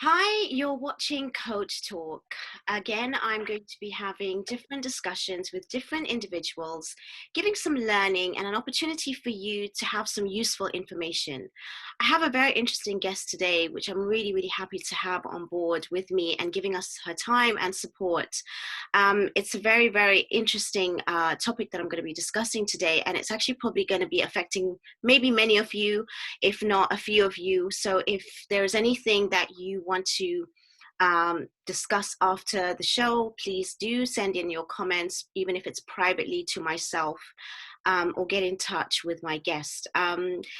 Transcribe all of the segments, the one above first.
Hi, you're watching Coach Talk. Again, I'm going to be having different discussions with different individuals, giving some learning and an opportunity for you to have some useful information. I have a very interesting guest today, which I'm really happy to have on board with me and giving us her time and support. It's a very interesting topic that I'm going to be discussing today, and it's actually probably going to be affecting maybe many of you, if not a few of you. So if there's anything that you want to discuss after the show, please do send in your comments, even if it's privately to myself, or get in touch with my guest.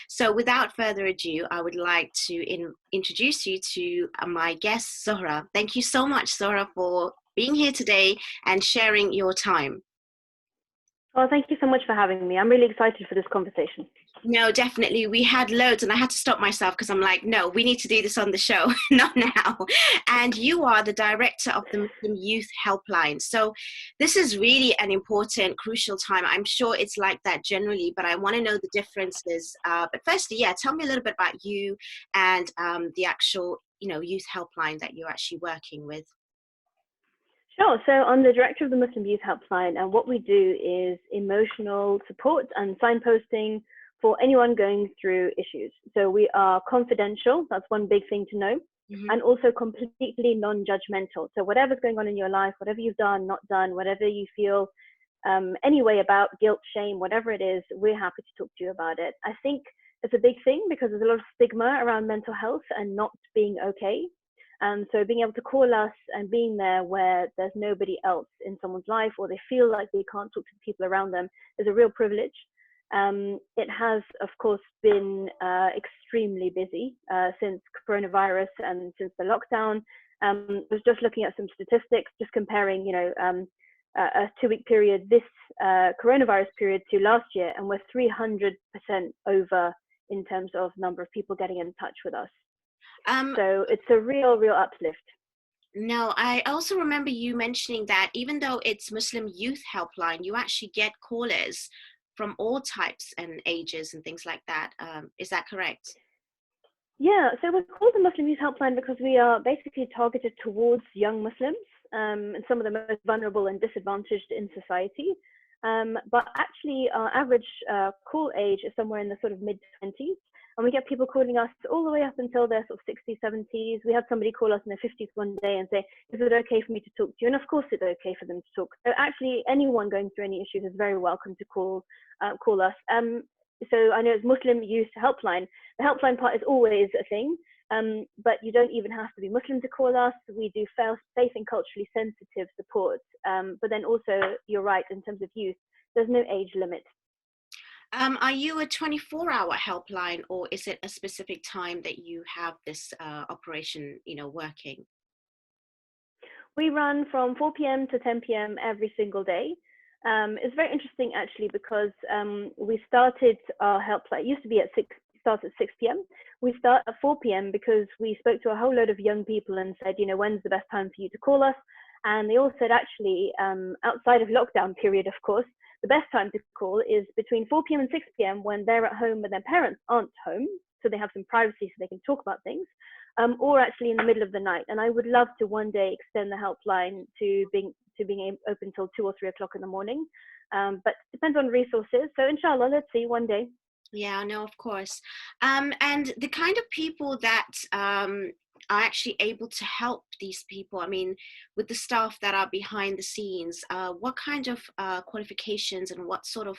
So without further ado, I would like to introduce you to my guest, Zohra. Thank you so much, Zohra, for being here today and sharing your time. Well, thank you so much for having me. I'm really excited for this conversation. No, definitely. We had loads, and I had to stop myself because I'm like, no, we need to do this on the show, not now. And you are the director of the Muslim Youth Helpline. So this is really an important, crucial time. I'm sure it's like that generally, but I want to know the differences. But firstly, yeah, tell me a little bit about you and the actual, youth helpline that you're actually working with. Sure. So I'm the director of the Muslim Youth Helpline, and what we do is emotional support and signposting for anyone going through issues. So we are confidential. That's one big thing to know. Mm-hmm. And also completely non-judgmental. So whatever's going on in your life, whatever you've done, not done, whatever you feel any way about, guilt, shame, whatever it is, we're happy to talk to you about it. I think it's a big thing because there's a lot of stigma around mental health and not being okay. So being able to call us and being there where there's nobody else in someone's life, or they feel like they can't talk to the people around them, is a real privilege. It has, of course, been extremely busy since coronavirus and since the lockdown. I was just looking at some statistics, just comparing, a 2-week period, this coronavirus period to last year, and we're 300% over in terms of number of people getting in touch with us. So it's a real uplift. No, I also remember you mentioning that even though it's Muslim Youth Helpline, you actually get callers from all types and ages and things like that. Is that correct? Yeah, so we're called the Muslim Youth Helpline because we are basically targeted towards young Muslims and some of the most vulnerable and disadvantaged in society. But actually, our average call age is somewhere in the sort of mid-20s. And we get people calling us all the way up until their sort of 60s, 70s. We had somebody call us in their 50s one day and say, is it okay for me to talk to you? And of course it's okay for them to talk. So actually, anyone going through any issues is very welcome to call us. So I know it's Muslim Youth Helpline. The helpline part is always a thing, but you don't even have to be Muslim to call us. We do safe and culturally sensitive support. But then also, you're right, in terms of youth, there's no age limit. Are you a 24-hour helpline, or is it a specific time that you have this operation, working? We run from 4 p.m. to 10 p.m. every single day. It's very interesting actually because we started our helpline. It used to be at 6. Starts at 6 p.m. We start at 4 p.m. because we spoke to a whole load of young people and said, when's the best time for you to call us? And they all said actually, outside of lockdown period, of course, the best time to call is between 4 p.m. and 6 p.m. when they're at home but their parents aren't home, so they have some privacy so they can talk about things, or actually in the middle of the night. And I would love to one day extend the helpline to being open till 2 or 3 o'clock in the morning, but depends on resources. So inshallah, let's see one day. Yeah, no, of course. And the kind of people that are actually able to help these people, I mean, with the staff that are behind the scenes, what kind of qualifications and what sort of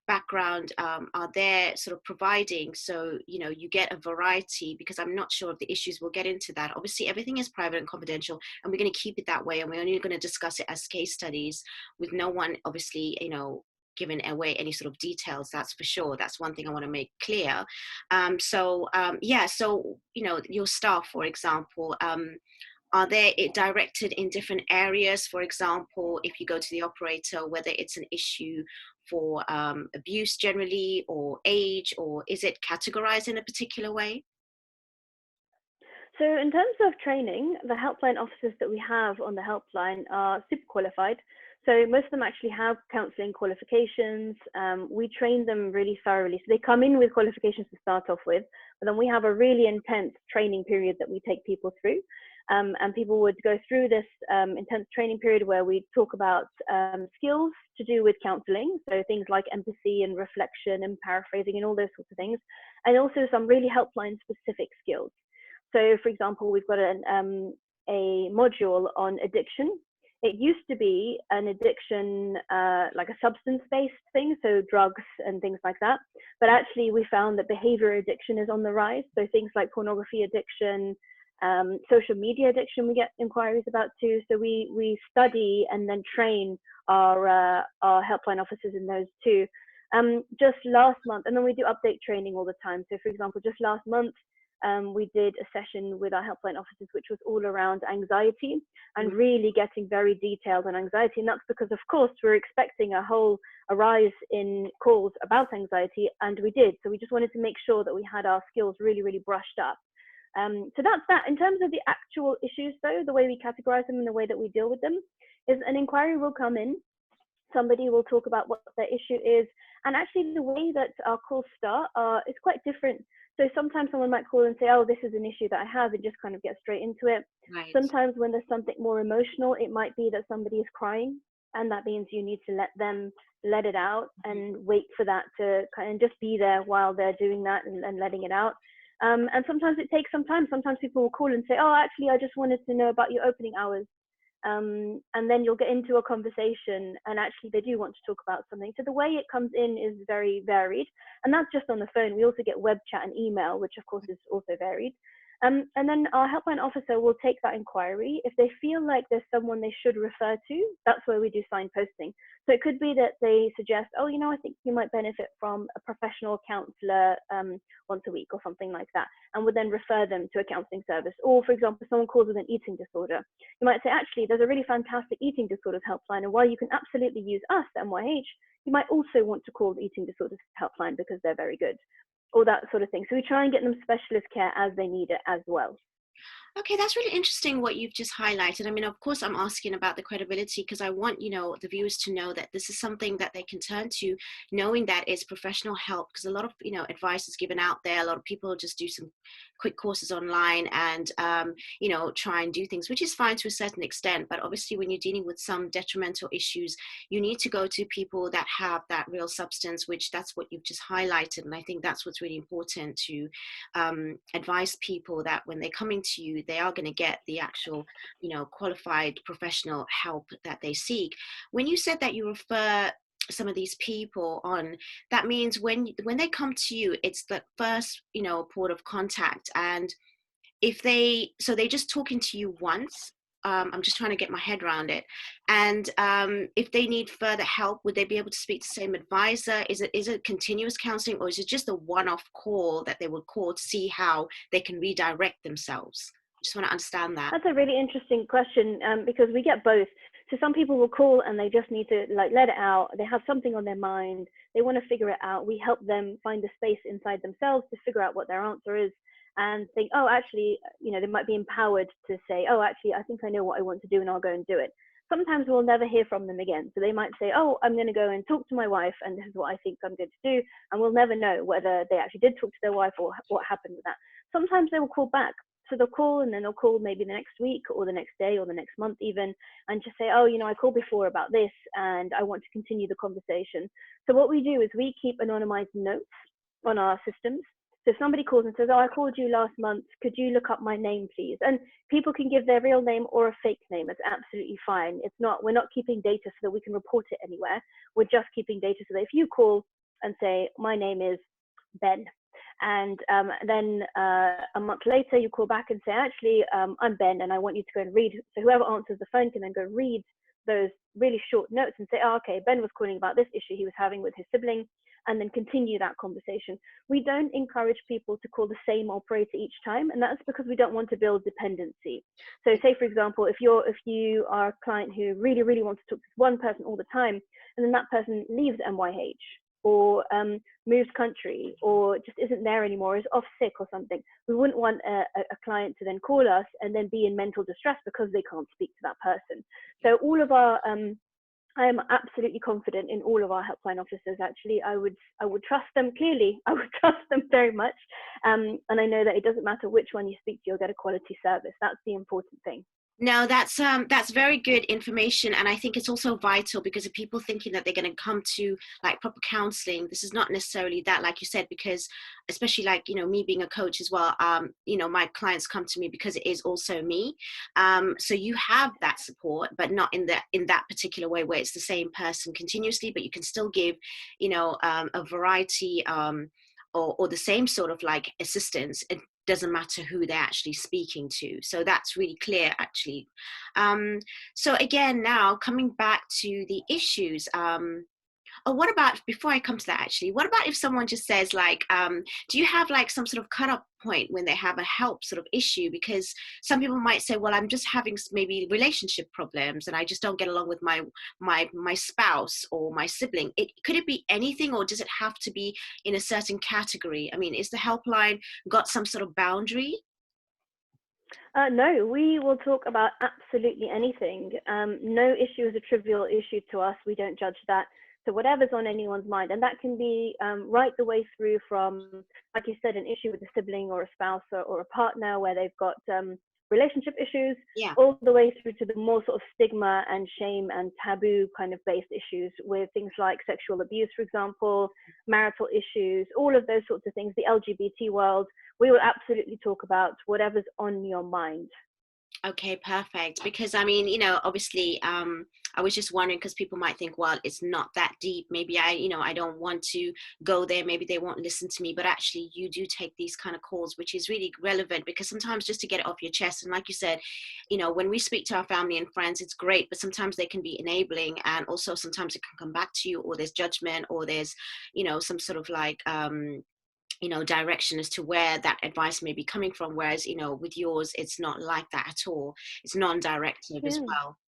background are they sort of providing? So, you get a variety, because I'm not sure of the issues. We'll get into that. Obviously, everything is private and confidential, and we're going to keep it that way. And we're only going to discuss it as case studies with no one, obviously, giving away any sort of details, that's for sure. That's one thing I want to make clear. So your staff, for example, are they directed in different areas? For example, if you go to the operator, whether it's an issue for abuse generally, or age, or is it categorized in a particular way? So in terms of training, the helpline officers that we have on the helpline are super qualified. So most of them actually have counselling qualifications. We train them really thoroughly. So they come in with qualifications to start off with, but then we have a really intense training period that we take people through. And people would go through this intense training period where we talk about skills to do with counselling. So things like empathy and reflection and paraphrasing and all those sorts of things. And also some really helpline specific skills. So, for example, we've got a module on addiction. It used to be an addiction, like a substance-based thing, so drugs and things like that. But actually, we found that behavior addiction is on the rise. So things like pornography addiction, social media addiction, we get inquiries about too. So we study and then train our helpline officers in those too. Just last month, and then we do update training all the time. So, for example, just last month, we did a session with our helpline officers, which was all around anxiety and really getting very detailed on anxiety. And that's because, of course, we're expecting a rise in calls about anxiety, and we did. So we just wanted to make sure that we had our skills really, really brushed up. So that's that. In terms of the actual issues, though, the way we categorize them and the way that we deal with them is an inquiry will come in. Somebody will talk about what their issue is. And actually, the way that our calls start is quite different. So sometimes someone might call and say, oh, this is an issue that I have, and just kind of get straight into it. Right. Sometimes when there's something more emotional, it might be that somebody is crying, and that means you need to let them let it out and wait for that to kind of just be there while they're doing that and letting it out. And sometimes it takes some time. Sometimes people will call and say, oh, actually, I just wanted to know about your opening hours. And then you'll get into a conversation and actually they do want to talk about something. So the way it comes in is very varied, and that's just on the phone. We also get web chat and email, which of course is also varied. And then our helpline officer will take that inquiry. If they feel like there's someone they should refer to, that's where we do signposting. So it could be that they suggest, oh, I think you might benefit from a professional counsellor once a week or something like that, and would then refer them to a counselling service. Or, for example, someone calls with an eating disorder. You might say, actually, there's a really fantastic eating disorders helpline, and while you can absolutely use us, MYH, you might also want to call the eating disorders helpline because they're very good. All that sort of thing. So we try and get them specialist care as they need it as well. Okay, that's really interesting what you've just highlighted. I mean, of course, I'm asking about the credibility because I want, the viewers to know that this is something that they can turn to, knowing that it's professional help, because a lot of, advice is given out there. A lot of people just do some quick courses online and, try and do things, which is fine to a certain extent. But obviously, when you're dealing with some detrimental issues, you need to go to people that have that real substance, which that's what you've just highlighted. And I think that's what's really important to advise people that when they're coming to you, they are going to get the actual, qualified professional help that they seek. When you said that you refer some of these people on, that means when they come to you, it's the first, port of contact. And so they're just talking to you once. I'm just trying to get my head around it. And if they need further help, would they be able to speak to the same advisor? Is it continuous counseling, or is it just a one-off call that they would call to see how they can redirect themselves? I just want to understand that. That's a really interesting question because we get both. So some people will call and they just need to let it out. They have something on their mind. They want to figure it out. We help them find a space inside themselves to figure out what their answer is and think, oh, actually, they might be empowered to say, oh, actually, I think I know what I want to do and I'll go and do it. Sometimes we'll never hear from them again. So they might say, oh, I'm going to go and talk to my wife and this is what I think I'm going to do. And we'll never know whether they actually did talk to their wife or what happened with that. Sometimes they will call back. So they'll call and then they'll call maybe the next week or the next day or the next month even, and just say, oh, I called before about this and I want to continue the conversation. So what we do is we keep anonymized notes on our systems. So if somebody calls and says, oh, I called you last month, could you look up my name, please? And people can give their real name or a fake name. It's absolutely fine. We're not keeping data so that we can report it anywhere. We're just keeping data so that if you call and say, my name is Ben, and then a month later you call back and say, actually, I'm Ben and I want you to go and read. So whoever answers the phone can then go read those really short notes and say, oh, okay, Ben was calling about this issue he was having with his sibling, and then continue that conversation. We don't encourage people to call the same operator each time, and that's because we don't want to build dependency. So say, for example, if you are a client who really, really wants to talk to one person all the time, and then that person leaves MYH, or moved country, or just isn't there anymore, is off sick or something. We wouldn't want a client to then call us and then be in mental distress because they can't speak to that person. So all of our I am absolutely confident in all of our helpline officers. Actually, I would trust them. Clearly, I would trust them very much. And I know that it doesn't matter which one you speak to, you'll get a quality service. That's the important thing. No, that's very good information, and I think it's also vital because of people thinking that they're going to come to like proper counseling. This is not necessarily that, like you said, because especially like me being a coach as well. My clients come to me because it is also me. So you have that support, but not in that particular way where it's the same person continuously, but you can still give a variety or the same sort of like assistance. It doesn't matter who they're actually speaking to. So that's really clear, actually. So again, now coming back to the issues, what about, before I come to that actually, what about if someone just says like, do you have like some sort of cut-off point when they have a help sort of issue? Because some people might say, well, I'm just having maybe relationship problems and I just don't get along with my spouse or my sibling. Could it be anything, or does it have to be in a certain category? I mean, is the helpline got some sort of boundary? No, we will talk about absolutely anything. No issue is a trivial issue to us. We don't judge that. So whatever's on anyone's mind, and that can be right the way through from, like you said, an issue with a sibling or a spouse or a partner where they've got relationship issues, Yeah. all the way through to the more sort of stigma and shame and taboo kind of based issues with things like sexual abuse, for example, marital issues, all of those sorts of things, the LGBT world. We will absolutely talk about whatever's on your mind. Okay, perfect. Because I mean, obviously, I was just wondering because people might think, well, it's not that deep. Maybe I don't want to go there. Maybe they won't listen to me. But actually, you do take these kind of calls, which is really relevant because sometimes just to get it off your chest. And like you said, when we speak to our family and friends, it's great, but sometimes they can be enabling, and also sometimes it can come back to you, or there's judgment, or there's, some sort of like direction as to where that advice may be coming from, whereas with yours it's not like that at all. It's non-directive as Yeah. well.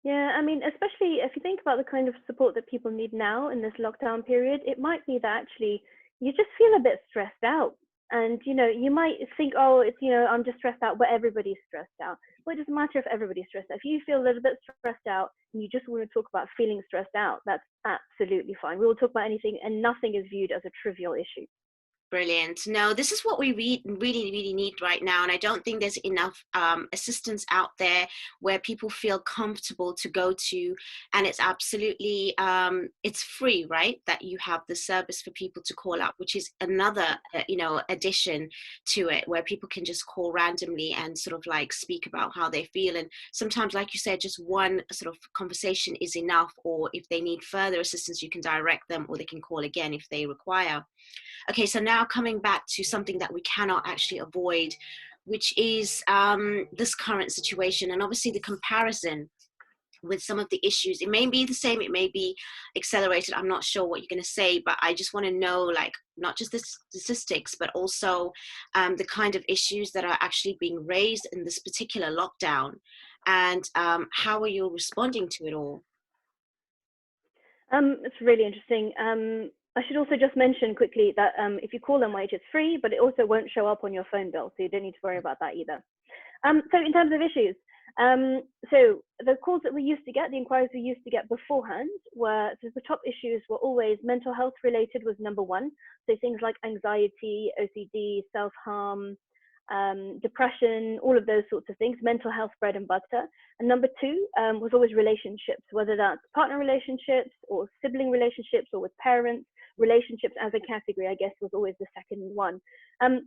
Yeah, I mean, especially if you think about the kind of support that people need now in this lockdown period, it might be that actually you just feel a bit stressed out. And, you might think, oh, it's, I'm just stressed out, but everybody's stressed out. Well, it doesn't matter if everybody's stressed out. If you feel a little bit stressed out and you just want to talk about feeling stressed out, that's absolutely fine. We will talk about anything, and nothing is viewed as a trivial issue. Brilliant. No, this is what we really, really need right now. And I don't think there's enough assistance out there where people feel comfortable to go to. And it's absolutely, it's free, right? That you have the service for people to call up, which is another, addition to it, where people can just call randomly and sort of like speak about how they feel. And sometimes, like you said, just one sort of conversation is enough. Or if they need further assistance, you can direct them, or they can call again if they require. Okay, so now coming back to something that we cannot actually avoid, which is this current situation, and obviously the comparison with some of the issues. It may be the same, it may be accelerated. I'm not sure what you're going to say, but I just want to know, like, not just the statistics, but also the kind of issues that are actually being raised in this particular lockdown, and how are you responding to it all? It's really interesting. I should also just mention quickly that if you call NYH, it's free, but it also won't show up on your phone bill, so you don't need to worry about that either. So in terms of issues, so the calls that we used to get, the inquiries we used to get beforehand so the top issues were always mental health related was number one. So things like anxiety, OCD, self-harm, depression, all of those sorts of things, mental health, bread and butter. And number two was always relationships, whether that's partner relationships or sibling relationships or with parents. Relationships as a category, I guess, was always the second one.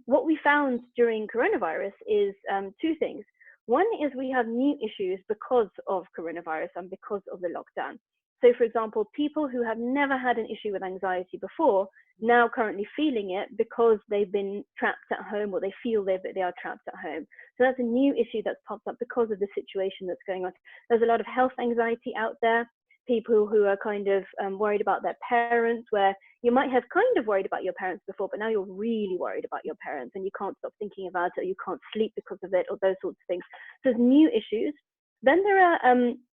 What we found during coronavirus is two things. One is we have new issues because of coronavirus and because of the lockdown. So, for example, people who have never had an issue with anxiety before now currently feeling it because they've been trapped at home, or they feel they are trapped at home. So that's a new issue that's popped up because of the situation that's going on. There's a lot of health anxiety out there. People who are kind of worried about their parents, where you might have kind of worried about your parents before, but now you're really worried about your parents and you can't stop thinking about it, or you can't sleep because of it, or those sorts of things. So there's new issues. Then there are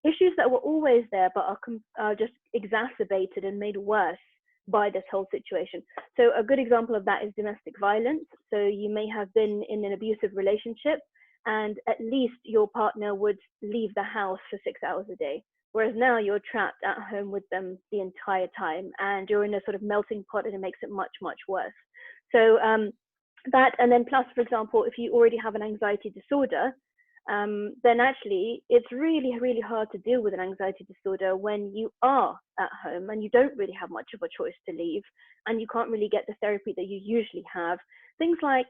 issues that were always there, but are just exacerbated and made worse by this whole situation. So a good example of that is domestic violence. So you may have been in an abusive relationship, and at least your partner would leave the house for 6 hours a day. Whereas now you're trapped at home with them the entire time, and you're in a sort of melting pot, and it makes it much, much worse. So that, and then plus, for example, if you already have an anxiety disorder, then actually it's really, really hard to deal with an anxiety disorder when you are at home and you don't really have much of a choice to leave, and you can't really get the therapy that you usually have. Things like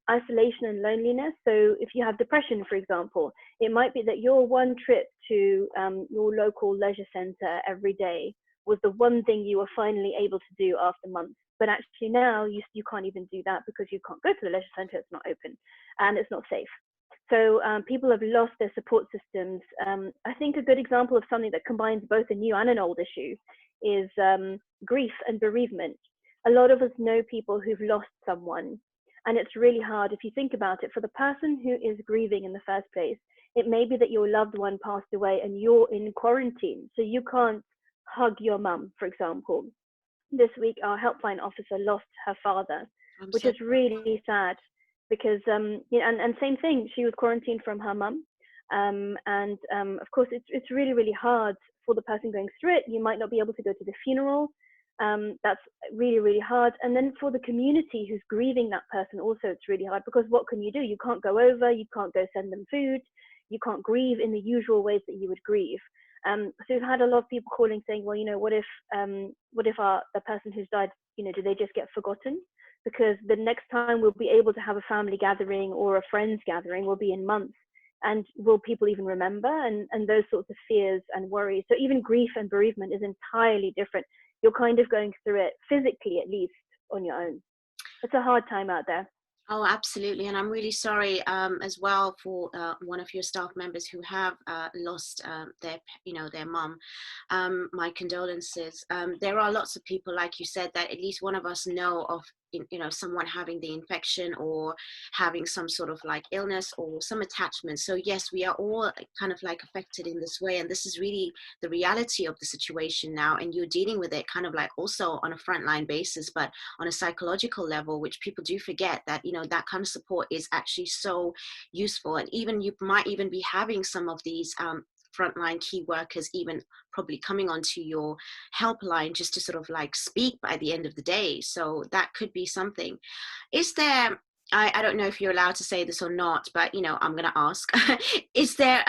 isolation and loneliness. So if you have depression, for example, it might be that your one trip to your local leisure center every day was the one thing you were finally able to do after months. But actually now you can't even do that because you can't go to the leisure center, it's not open, and it's not safe. So people have lost their support systems. I think a good example of something that combines both a new and an old issue is grief and bereavement. A lot of us know people who've lost someone, and it's really hard if you think about it. For the person who is grieving in the first place, it may be that your loved one passed away and you're in quarantine, so you can't hug your mum, for example. This week, our helpline officer lost her father, which is really sad, because you know, and same thing, she was quarantined from her mum, and of course it's really, really hard for the person going through it. You might not be able to go to the funeral. That's really, really hard. And then for the community who's grieving that person also, it's really hard, because what can you do? You can't go over, you can't go send them food, you can't grieve in the usual ways that you would grieve. So we've had a lot of people calling saying, well, you know, what if the person who's died, you know, do they just get forgotten? Because the next time we'll be able to have a family gathering or a friends gathering will be in months. And will people even remember? And those sorts of fears and worries. So even grief and bereavement is entirely different. You're kind of going through it physically, at least, on your own. It's a hard time out there. Oh, absolutely. And I'm really sorry as well for one of your staff members who have lost their mum. My condolences. There are lots of people, like you said, that at least one of us know of, someone having the infection or having some sort of like illness or some attachment. So yes, we are all kind of like affected in this way. And this is really the reality of the situation now. And you're dealing with it kind of like also on a frontline basis, but on a psychological level, which people do forget that, that kind of support is actually so useful. And even you might even be having some of these frontline key workers even probably coming onto your helpline just to sort of like speak by the end of the day. So that could be something. Is there, I don't know if you're allowed to say this or not, but I'm going to ask, is there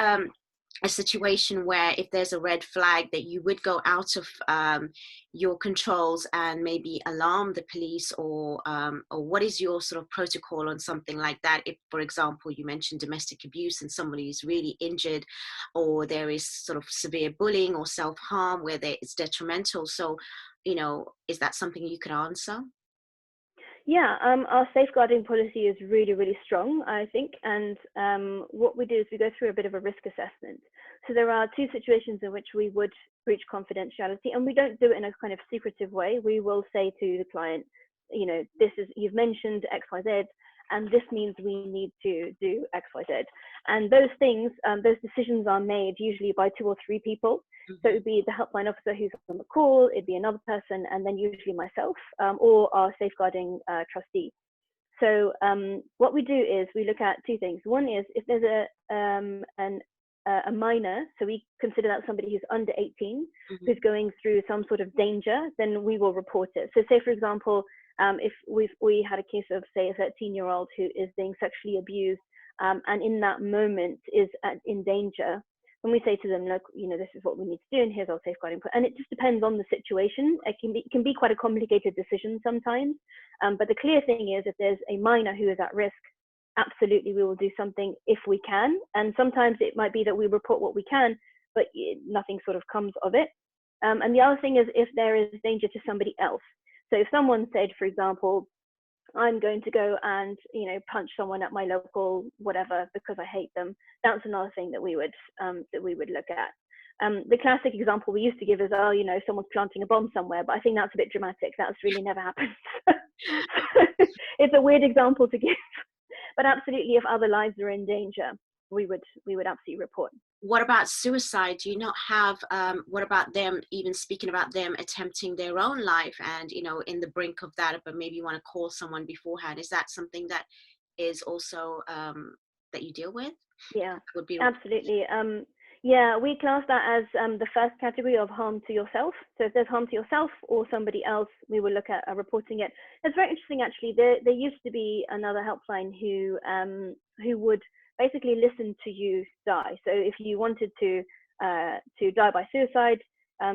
a situation where if there's a red flag that you would go out of your controls and maybe alarm the police, or what is your sort of protocol on something like that? If, for example, you mentioned domestic abuse and somebody is really injured, or there is sort of severe bullying or self-harm where it's detrimental. So, is that something you could answer? Yeah, our safeguarding policy is really, really strong, I think. And what we do is we go through a bit of a risk assessment. So there are two situations in which we would breach confidentiality, and we don't do it in a kind of secretive way. We will say to the client, you've mentioned X, Y, Z, and this means we need to do X, Y, Z. And those things, those decisions are made usually by 2 or 3 people. So it would be the helpline officer who's on the call, it'd be another person, and then usually myself, or our safeguarding trustee. So what we do is we look at 2 things. One is if there's a minor, so we consider that somebody who's under 18, who's going through some sort of danger, then we will report it. So say, for example, if we had a case of, say, a 13-year-old who is being sexually abused, and in that moment is in danger, when we say to them, look, this is what we need to do, and here's our safeguarding. And it just depends on the situation. It can be quite a complicated decision sometimes. But the clear thing is, if there's a minor who is at risk, absolutely we will do something if we can. And sometimes it might be that we report what we can, but nothing sort of comes of it. And the other thing is if there is danger to somebody else. So if someone said, for example, I'm going to go and punch someone at my local whatever because I hate them, that's another thing that we would look at. The classic example we used to give is, someone's planting a bomb somewhere, but I think that's a bit dramatic. That's really never happened. It's a weird example to give, but absolutely, if other lives are in danger, we would absolutely report. what about suicide? Do you not have, what about them even speaking about them attempting their own life and, in the brink of that, but maybe you want to call someone beforehand? Is that something that is also, that you deal with? Yeah, Would be absolutely. Yeah, we class that as the first category of harm to yourself. So if there's harm to yourself or somebody else, we will look at reporting it. It's very interesting, actually. There used to be another helpline who would basically listen to you die. So if you wanted to die by suicide,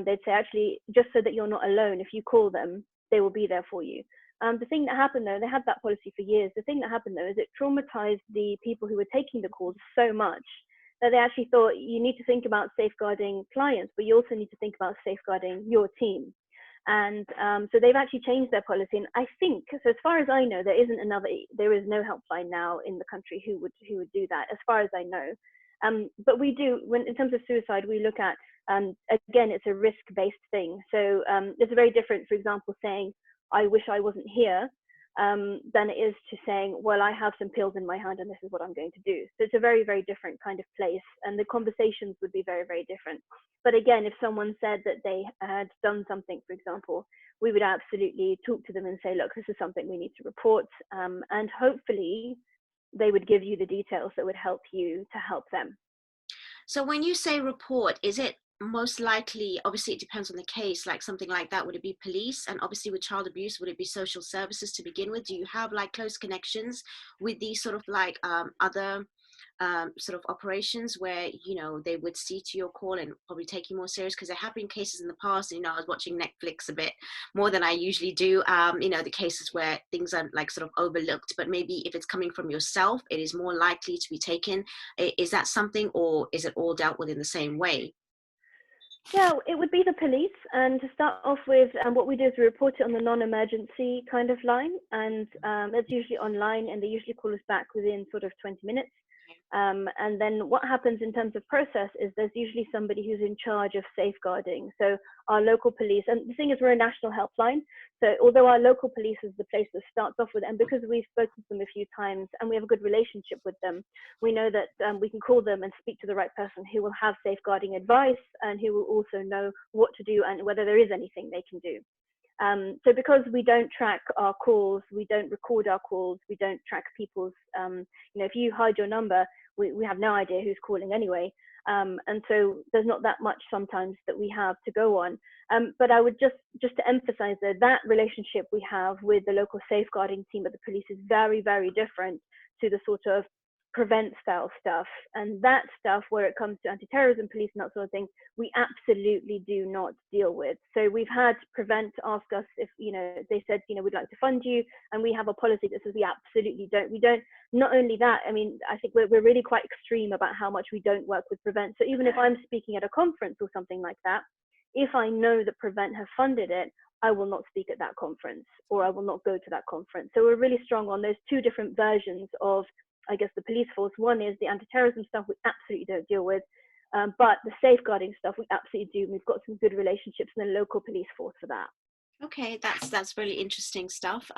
they'd say, actually, just so that you're not alone, if you call them, they will be there for you. The thing that happened, though, they had that policy for years. The thing that happened, though, is it traumatized the people who were taking the calls so much that they actually thought, you need to think about safeguarding clients, but you also need to think about safeguarding your team. And so they've actually changed their policy. And I think, so as far as I know, there is no helpline now in the country who would do that, as far as I know. But we do, in terms of suicide, we look at, again, it's a risk-based thing. So it's very different, for example, saying, I wish I wasn't here, than it is to saying, well, I have some pills in my hand and this is what I'm going to do. So it's a very, very different kind of place, and the conversations would be very, very different. But again, if someone said that they had done something, for example, we would absolutely talk to them and say, look, this is something we need to report, and hopefully they would give you the details that would help you to help them. So when you say report, is it most likely, obviously it depends on the case, like something like that, would it be police? And obviously with child abuse, would it be social services to begin with? Do you have like close connections with these sort of like other sort of operations where, they would see to your call and probably take you more serious? Because there have been cases in the past, I was watching Netflix a bit more than I usually do, the cases where things are like sort of overlooked, but maybe if it's coming from yourself, it is more likely to be taken. Is that something, or is it all dealt with in the same way? Yeah, it would be the police. And to start off with, what we do is we report it on the non-emergency kind of line. And it's usually online, and they usually call us back within sort of 20 minutes. And then what happens in terms of process is there's usually somebody who's in charge of safeguarding. So our local police, and the thing is, we're a national helpline. So although our local police is the place that starts off with, and because we've spoken to them a few times and we have a good relationship with them, we know that we can call them and speak to the right person who will have safeguarding advice and who will also know what to do and whether there is anything they can do. So because we don't track our calls, we don't record our calls, we don't track people's, if you hide your number, we have no idea who's calling anyway. And so there's not that much sometimes that we have to go on. But I would just to emphasize that relationship we have with the local safeguarding team at the police is very, very different to the sort of prevent style stuff. And that stuff, where it comes to anti-terrorism police and that sort of thing, we absolutely do not deal with. So we've had prevent ask us if, they said, we'd like to fund you, and we have a policy that says we absolutely don't. We don't. Not only that, I mean, I think we're really quite extreme about how much we don't work with prevent. So even if I'm speaking at a conference or something like that, if I know that prevent have funded it, I will not speak at that conference, or I will not go to that conference. So we're really strong on those two different versions of, I guess, the police force. One is the anti-terrorism stuff we absolutely don't deal with, but the safeguarding stuff we absolutely do. We've got some good relationships in the local police force for that. Okay, that's really interesting stuff.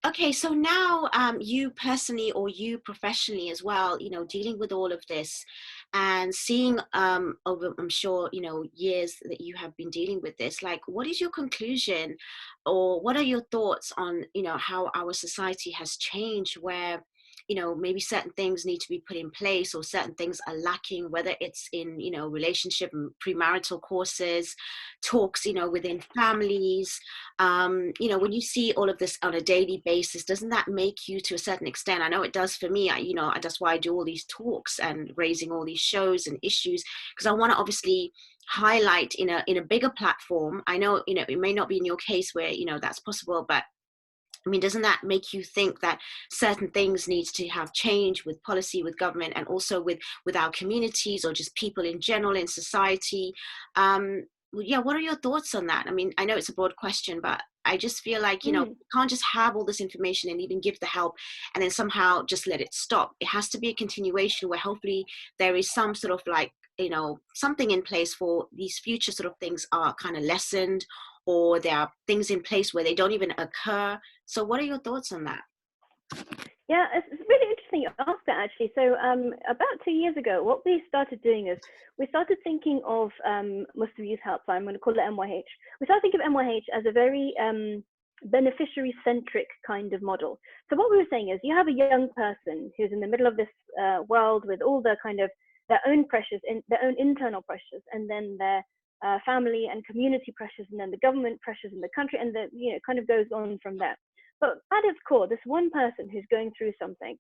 Okay, so now you personally, or you professionally as well, dealing with all of this and seeing over, I'm sure, years that you have been dealing with this, like, what is your conclusion, or what are your thoughts on, how our society has changed, where maybe certain things need to be put in place, or certain things are lacking, whether it's in, relationship and premarital courses, talks, within families. When you see all of this on a daily basis, doesn't that make you, to a certain extent, I know it does for me, that's why I do all these talks and raising all these shows and issues, because I want to obviously highlight in a bigger platform. I know, it may not be in your case where, that's possible, but I mean, doesn't that make you think that certain things need to have change with policy, with government, and also with our communities, or just people in general in society? Yeah, what are your thoughts on that? I mean, I know it's a broad question, but I just feel like, you can't just have all this information and even give the help and then somehow just let it stop. It has to be a continuation where hopefully there is some sort of like, something in place for these future sort of things are kind of lessened, or there are things in place where they don't even occur. So what are your thoughts on that? Yeah, it's really interesting interesting you asked that, actually. So about 2 years ago, what we started doing is we started thinking of Muslim Youth Helpline. I'm going to call it MYH. We started thinking of MYH as a very beneficiary-centric kind of model. So what we were saying is, you have a young person who's in the middle of this world with all the kind of their own pressures, their own internal pressures, and then their family and community pressures, and then the government pressures in the country, and the, you know, kind of goes on from there. But at its core, this one person who's going through something,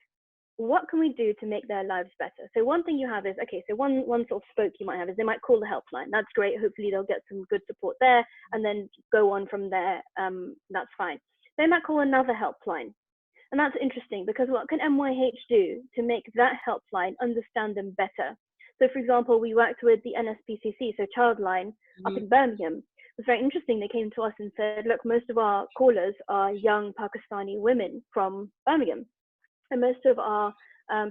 what can we do to make their lives better? So one thing you have is, okay, so one sort of spoke you might have is they might call the helpline. That's great. Hopefully they'll get some good support there and then go on from there. That's fine. They might call another helpline. And that's interesting, because what can MYH do to make that helpline understand them better? So for example, we worked with the NSPCC, so Childline, up in Birmingham. It was very interesting. They came to us and said, look, most of our callers are young Pakistani women from Birmingham. And most of our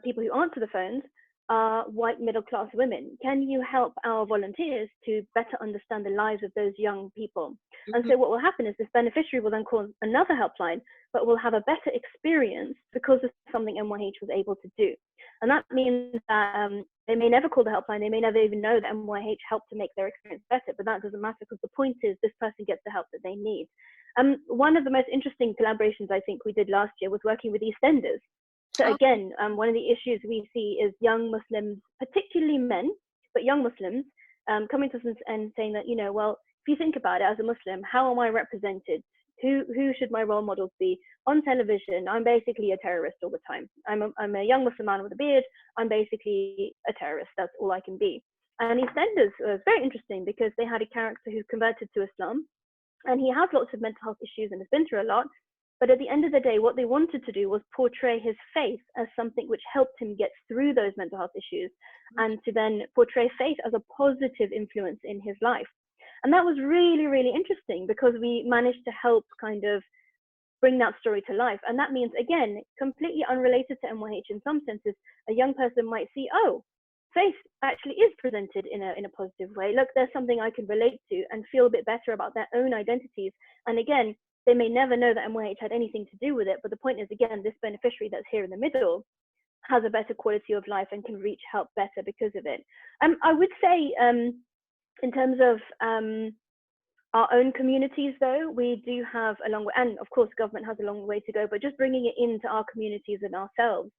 people who answer the phones are white middle-class women. Can you help our volunteers to better understand the lives of those young people? And so what will happen is this beneficiary will then call another helpline, but will have a better experience because of something MYH was able to do. And that means that they may never call the helpline. They may never even know that MYH helped to make their experience better, but that doesn't matter, because the point is this person gets the help that they need. One of the most interesting collaborations I think we did last year was working with EastEnders. So again, one of the issues we see is young Muslims, particularly men, but young Muslims, coming to us and saying that, you know, well, if you think about it, as a Muslim, how am I represented? Who should my role models be? On television, I'm basically a terrorist all the time. I'm a young Muslim man with a beard. I'm basically a terrorist. That's all I can be. And EastEnders was very interesting, because they had a character who converted to Islam, and he has lots of mental health issues and has been through a lot. But at the end of the day, what they wanted to do was portray his faith as something which helped him get through those mental health issues, and to then portray faith as a positive influence in his life. And that was really, really interesting, because we managed to help kind of bring that story to life. And that means, again, completely unrelated to MYH in some senses, a young person might see, oh, faith actually is presented in a positive way. Look, there's something I can relate to and feel a bit better about their own identities. And again, they may never know that MYH had anything to do with it, but the point is, again, this beneficiary that's here in the middle has a better quality of life and can reach help better because of it. I would say, in terms of our own communities, though, we do have a long way, and of course, government has a long way to go, but just bringing it into our communities and ourselves.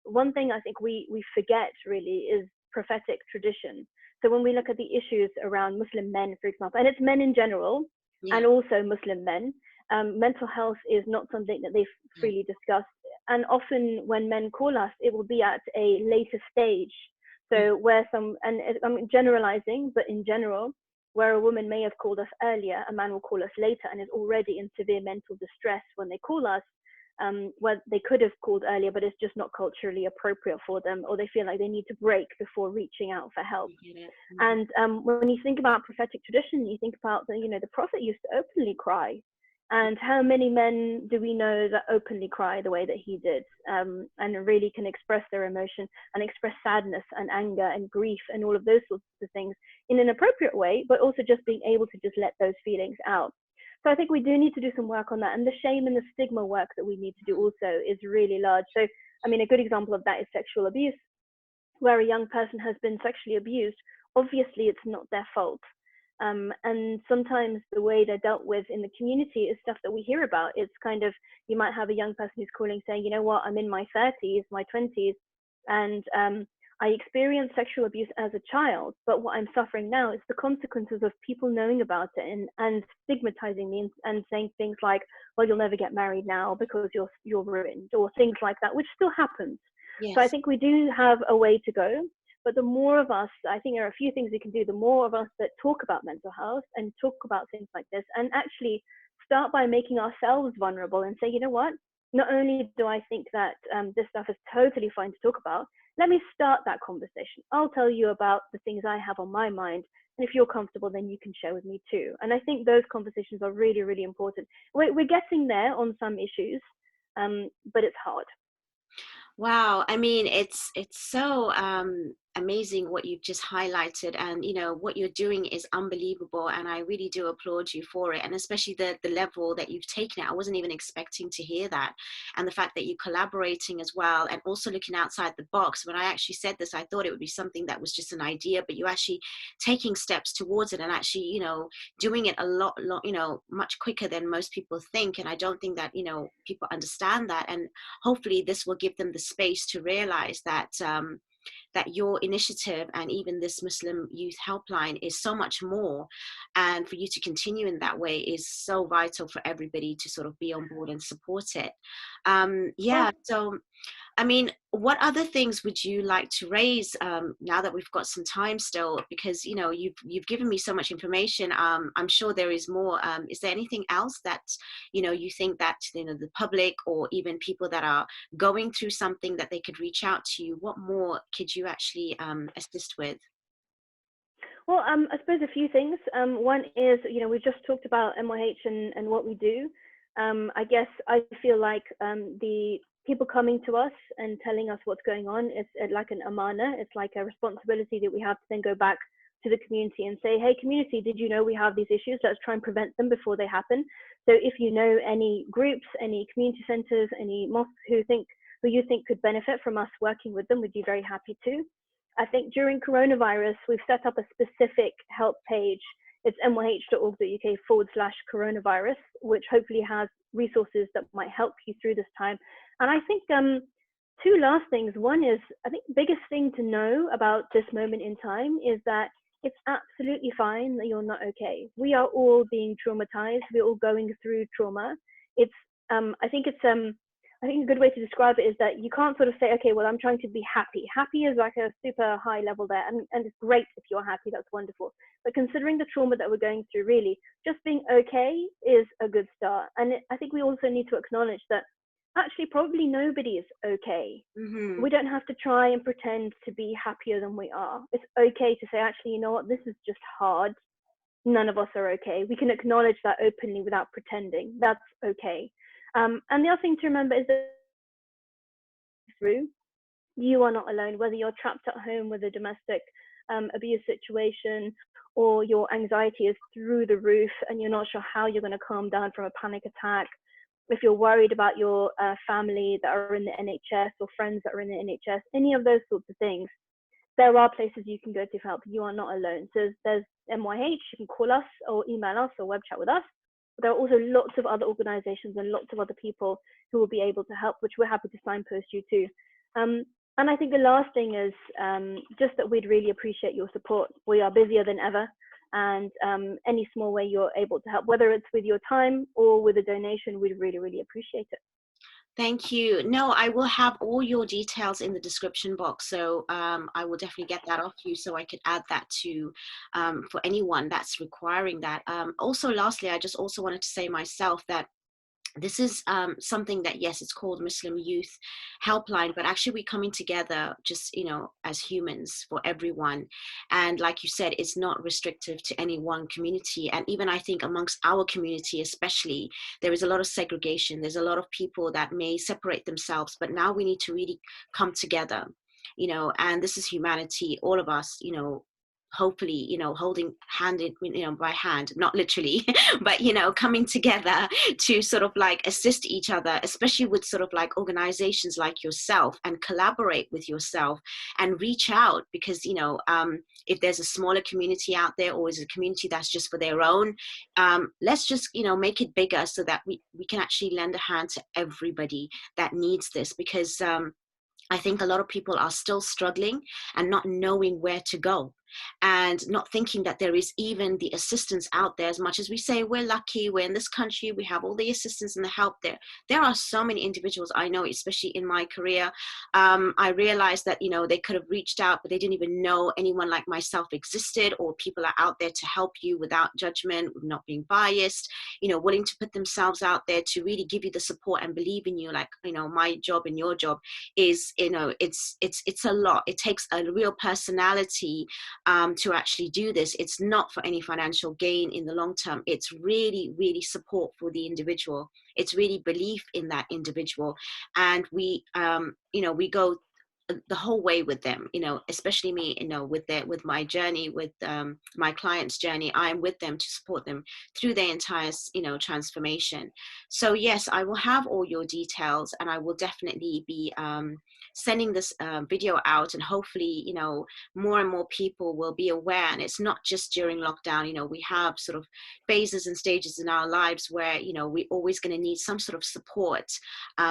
One thing I think we forget really is prophetic tradition. So when we look at the issues around Muslim men, for example, and it's men in general, and also Muslim men, mental health is not something that they freely discuss. And often when men call us, it will be at a later stage. So where and I'm generalizing, but in general, where a woman may have called us earlier, a man will call us later and is already in severe mental distress when they call us, where they could have called earlier, but it's just not culturally appropriate for them, or they feel like they need to break before reaching out for help. And when you think about prophetic tradition, you think about the Prophet used to openly cry. And how many men do we know that openly cry the way that he did, and really can express their emotion and express sadness and anger and grief and all of those sorts of things in an appropriate way, but also just being able to just let those feelings out. So I think we do need to do some work on that. And the shame and the stigma work that we need to do also is really large. So, I mean, a good example of that is sexual abuse, where a young person has been sexually abused. Obviously, it's not their fault. And sometimes the way they're dealt with in the community is stuff that we hear about. It's kind of, you might have a young person who's calling saying, you know what, I'm in my 30s, my 20s, and I experienced sexual abuse as a child, but what I'm suffering now is the consequences of people knowing about it and stigmatizing me and saying things like, well, you'll never get married now because you're ruined, or things like that, which still happens. Yes. So I think we do have a way to go. But the more of us, I think there are a few things we can do, the more of us that talk about mental health and talk about things like this, and actually start by making ourselves vulnerable and say, you know what, not only do I think that this stuff is totally fine to talk about, let me start that conversation. I'll tell you about the things I have on my mind. And if you're comfortable, then you can share with me too. And I think those conversations are really, really important. We're getting there on some issues, but it's hard. Wow. I mean, it's so amazing what you've just highlighted, and what you're doing is unbelievable, and I really do applaud you for it, and especially the level that you've taken it. I wasn't even expecting to hear that, and the fact that you're collaborating as well, and also looking outside the box. When I actually said this, I thought it would be something that was just an idea, but you're actually taking steps towards it, and actually doing it a lot much quicker than most people think. And I don't think that people understand that, and hopefully this will give them the space to realize that that your initiative and even this Muslim Youth Helpline is so much more. And for you to continue in that way is so vital for everybody to sort of be on board and support it. Yeah. So, I mean, what other things would you like to raise now that we've got some time still? Because you've given me so much information. I'm sure there is more. Is there anything else that you think that the public or even people that are going through something that they could reach out to you? What more could you actually assist with? Well, I suppose a few things. One is, we've just talked about MYH and what we do. I guess I feel like the people coming to us and telling us what's going on is like an amana. It's like a responsibility that we have to then go back to the community and say, hey, community, did you know we have these issues? Let's try and prevent them before they happen. So if you know any groups, any community centers, any mosques who you think could benefit from us working with them, we'd be very happy to. I think during coronavirus, we've set up a specific help page. It's myh.org.uk/coronavirus, which hopefully has resources that might help you through this time. And I think two last things. One is, I think the biggest thing to know about this moment in time is that it's absolutely fine that you're not okay. We are all being traumatized. We're all going through trauma. I think a good way to describe it is that you can't sort of say, okay, well, I'm trying to be happy. Happy is like a super high level there, and it's great if you're happy, that's wonderful. But considering the trauma that we're going through, really, just being okay is a good start. And I think we also need to acknowledge that actually probably nobody is okay. Mm-hmm. We don't have to try and pretend to be happier than we are. It's okay to say, actually, you know what, this is just hard. None of us are okay. We can acknowledge that openly without pretending. That's okay. And the other thing to remember is that you are not alone, whether you're trapped at home with a domestic abuse situation, or your anxiety is through the roof and you're not sure how you're going to calm down from a panic attack. If you're worried about your family that are in the NHS or friends that are in the NHS, any of those sorts of things, there are places you can go to for help. You are not alone. So there's MYH, you can call us or email us or web chat with us. There are also lots of other organizations and lots of other people who will be able to help, which we're happy to signpost you to. And I think the last thing is just that we'd really appreciate your support. We are busier than ever, and any small way you're able to help, whether it's with your time or with a donation, we'd really, really appreciate it. Thank you. No, I will have all your details in the description box. So I will definitely get that off you so I could add that to for anyone that's requiring that. Also, lastly, I just also wanted to say myself that this is something that, yes, it's called Muslim Youth Helpline, but actually we're coming together just, as humans for everyone. And like you said, it's not restrictive to any one community. And even I think amongst our community, especially, there is a lot of segregation. There's a lot of people that may separate themselves, but now we need to really come together, and this is humanity, all of us, hopefully, holding hand in, by hand, not literally, but, coming together to sort of like assist each other, especially with sort of like organizations like yourself, and collaborate with yourself and reach out, because, if there's a smaller community out there, or is a community that's just for their own, let's just, make it bigger so that we can actually lend a hand to everybody that needs this, because I think a lot of people are still struggling and not knowing where to go, and not thinking that there is even the assistance out there. As much as we say we're lucky, we're in this country, we have all the assistance and the help there. There are so many individuals I know, especially in my career. I realized that, they could have reached out, but they didn't even know anyone like myself existed, or people are out there to help you without judgment, not being biased, willing to put themselves out there to really give you the support and believe in you. Like, my job and your job is, it's a lot. It takes a real personality to actually do this. It's not for any financial gain in the long term. It's really, really support for the individual. It's really belief in that individual. And we go the whole way with them, especially me, with my journey, with my clients' journey. I'm with them to support them through their entire, transformation. So yes, I will have all your details, and I will definitely be sending this video out, and hopefully, more and more people will be aware. And it's not just during lockdown. We have sort of phases and stages in our lives where, we're always going to need some sort of support,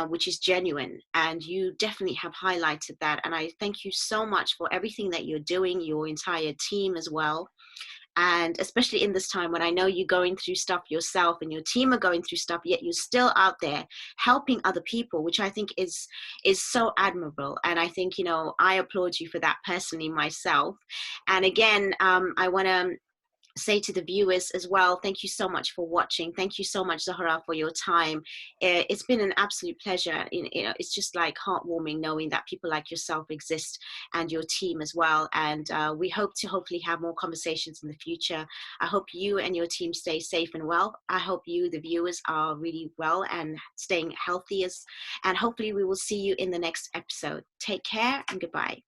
which is genuine. And you definitely have highlighted that. And I thank you so much for everything that you're doing, your entire team as well. And especially in this time when I know you're going through stuff yourself and your team are going through stuff, yet you're still out there helping other people, which I think is so admirable. And I think, I applaud you for that personally myself. And again, I want to say to the viewers as well, thank you so much for watching. Thank you so much, Zohra, for your time. It's been an absolute pleasure. It's just like heartwarming knowing that people like yourself exist, and your team as well. And we hope to hopefully have more conversations in the future. I hope you and your team stay safe and well. I hope you, the viewers, are really well and staying healthy, and hopefully we will see you in the next episode. Take care and goodbye.